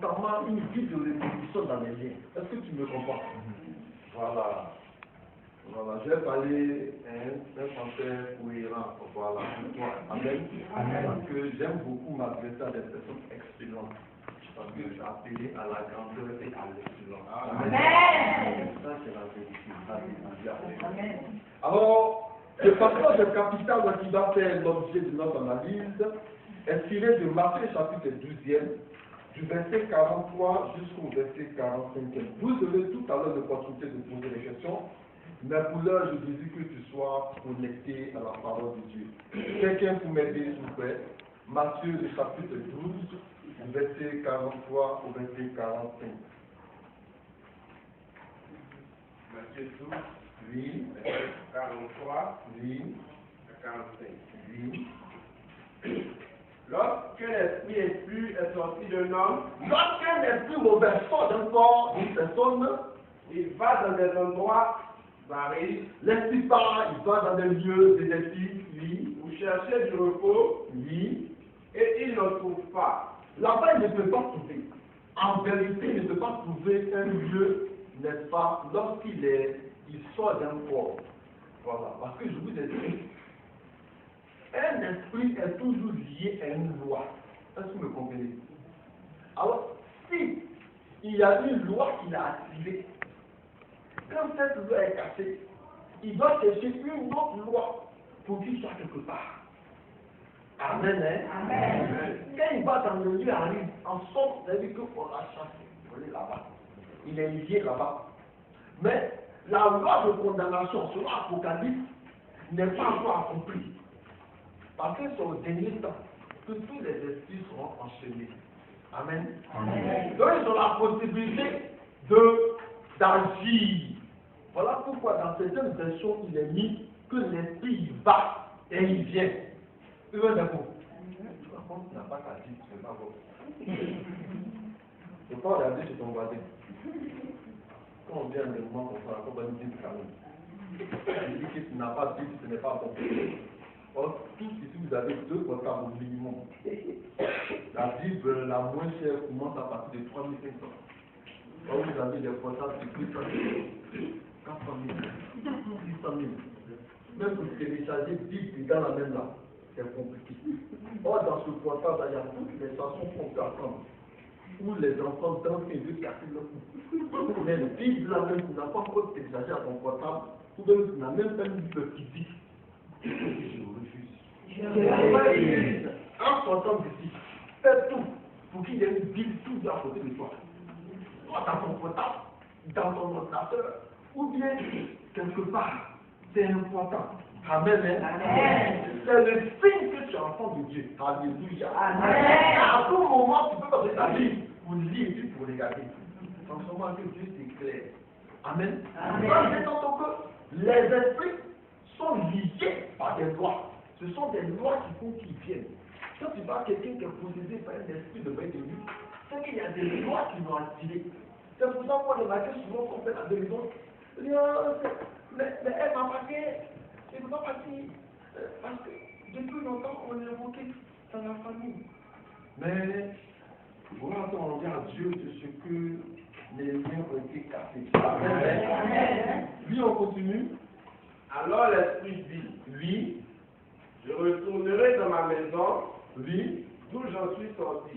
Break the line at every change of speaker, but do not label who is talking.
constamment une vie de répétition dans les liens. Est-ce que tu me comprends? Voilà. Voilà, je vais parler un français cohérent. Voilà, pour toi. Amen. Amen. Parce que j'aime beaucoup m'adresser à des personnes excellentes. Parce que j'ai appelé à la grandeur et à l'excellence. Amen. Ça, c'est la vérité. Amen. Alors, le passage capital qui va faire l'objet de notre analyse est tiré de Matthieu chapitre 12e, du verset 43 jusqu'au verset 45. Vous aurez tout à l'heure l'opportunité de poser des questions, mais pour l'heure, je vous dis que tu sois connecté à la parole de Dieu. Quelqu'un pour m'aider, s'il vous plaît. Matthieu, le chapitre 12, du verset 43 au verset 45.
Matthieu 12,
Oui.
43,
Oui.
45.
Oui.
Lorsqu'un esprit impur est sorti d'un homme,
Lorsqu'un esprit mauvais sort d'un corps d'une personne,
il va dans des endroits variés
l'esprit part, il va dans des lieux désertiques, oui.
pour chercher du repos
Oui.
et il ne trouve pas.
Là-bas, il ne peut pas trouver. En vérité, il ne peut pas trouver un lieu, n'est-ce pas, lorsqu'il sort d'un corps. Voilà. Parce que je vous ai dit, un esprit est toujours lié à une loi. Est-ce que vous me comprenez? Alors, si il y a une loi qu'il a activée, quand cette loi est cassée, il doit chercher une autre loi pour qu'il soit quelque part. Amen, hein? Amen. Quand il va dans le lieu arrive, en sorte, ça veut dire qu'on l'a chassé. Il est là-bas. Il est lié là-bas. Mais la loi de condamnation, selon Apocalypse, n'est pas encore accomplie. Parce que c'est au dernier temps que tous les esprits seront enchaînés. Amen. Amen. Donc ils ont la possibilité d'agir. Voilà pourquoi dans certaines versions, il est mis que l'esprit il va et il vient. Tu veux d'accord? Par contre, tu n'as pas qu'à dire, c'est pas bon. Tu ne peux pas regarder chez ton voisin. Quand on vient à un moment comme ça, on va nous dire quand même. Il dit que tu n'as pas dit, ce n'est pas bon. Or, tous ici, vous avez 2 portables au minimum. La Bible la moins chère commence à partir de 3 500. Or, vous avez des portables de 200 000, 400 000, 600 000. Même pour télécharger 10 dans la même là, c'est compliqué. Or, dans ce portable, il y a toutes les chansons qu'on peut apprendre. Où les enfants dansent et veulent casser leur cou. Mais le Bible là même, tu n'as pas encore téléchargé à ton portable, ou même tu n'as même pas une Bible physique. Je refuse. En sortant d'ici, fais tout pour qu'il y ait une Bible toujours à côté de toi. Soit dans ton portable, dans ton ordinateur, ou bien quelque part. C'est important. Amen. C'est le signe que tu es enfant de Dieu. Alléluia. Amen. À tout moment, tu peux passer ta vie pour lire et puis pour regarder. En ce moment que Dieu s'éclaire. Amen. Amen. Donc, les esprits sont liés par des lois. Ce sont des lois qui font qu'ils viennent. Quand tu vois quelqu'un qui est possédé par un esprit de maître de lui, c'est qu'il y a des lois qui l'ont activé. C'est pour ça qu'on remarque souvent qu'on fait la guérison. Mais elle m'a pas fait. Elle m'a pas dit. Parce que depuis longtemps, on est invoqué dans la famille. Mais, voilà, on dit à Dieu de ce que les liens ont été cassés. Amen. Lui, on continue.
Alors l'esprit dit,
Oui.
je retournerai dans ma maison,
Oui.
d'où j'en suis sorti.